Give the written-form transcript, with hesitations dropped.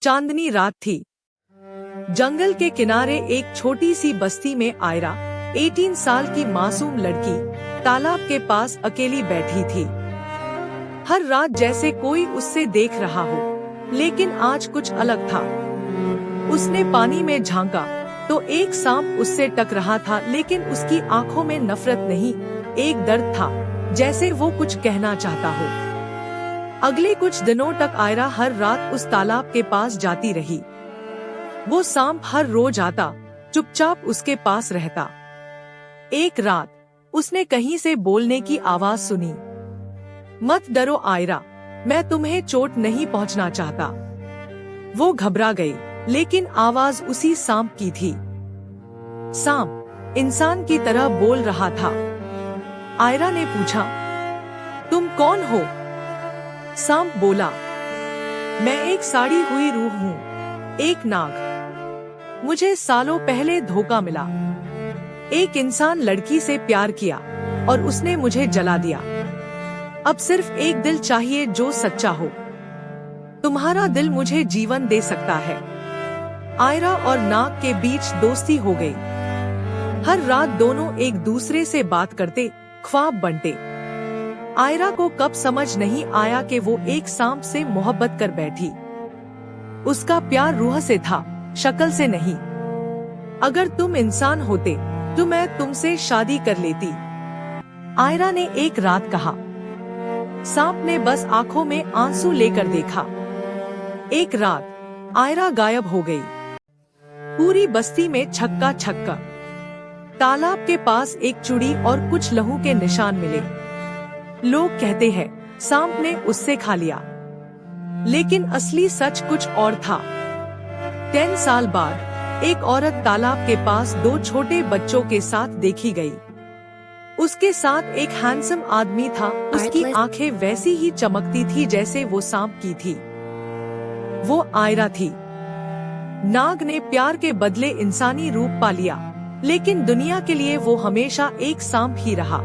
चांदनी रात थी। जंगल के किनारे एक छोटी सी बस्ती में आयरा 18 साल की मासूम लड़की तालाब के पास अकेली बैठी थी। हर रात जैसे कोई उससे देख रहा हो, लेकिन आज कुछ अलग था। उसने पानी में झांका तो एक सांप उससे टक रहा था, लेकिन उसकी आंखों में नफरत नहीं, एक दर्द था, जैसे वो कुछ कहना चाहता हो। अगले कुछ दिनों तक आयरा हर रात उस तालाब के पास जाती रही। वो सांप हर रोज आता, चुपचाप उसके पास रहता। एक रात उसने कहीं से बोलने की आवाज सुनी। मत डरो आयरा, मैं तुम्हें चोट नहीं पहुंचना चाहता। वो घबरा गई, लेकिन आवाज उसी सांप की थी। सांप इंसान की तरह बोल रहा था। आयरा ने पूछा, तुम कौन हो? सांप बोला, मैं एक साड़ी हुई रूह हूँ, एक नाग। मुझे सालों पहले धोखा मिला। एक इंसान लड़की से प्यार किया और उसने मुझे जला दिया। अब सिर्फ एक दिल चाहिए जो सच्चा हो। तुम्हारा दिल मुझे जीवन दे सकता है। आयरा और नाग के बीच दोस्ती हो गई। हर रात दोनों एक दूसरे से बात करते, ख्वाब बनते। आयरा को कब समझ नहीं आया कि वो एक सांप से मोहब्बत कर बैठी। उसका प्यार रूह से था, शक्ल से नहीं। अगर तुम इंसान होते तो मैं तुमसे शादी कर लेती, आयरा ने एक रात कहा। सांप ने बस आंखों में आंसू लेकर देखा। एक रात आयरा गायब हो गई। पूरी बस्ती में छक्का छक्का। तालाब के पास एक चूड़ी और कुछ लहू के निशान मिले। लोग कहते हैं सांप ने उससे खा लिया, लेकिन असली सच कुछ और था। 10 साल बाद एक औरत तालाब के पास 2 छोटे बच्चों के साथ देखी गई। उसके साथ एक हैंडसम आदमी था। उसकी आंखें वैसी ही चमकती थी जैसे वो सांप की थी। वो आयरा थी। नाग ने प्यार के बदले इंसानी रूप पा लिया, लेकिन दुनिया के लिए वो हमेशा एक सांप ही रहा।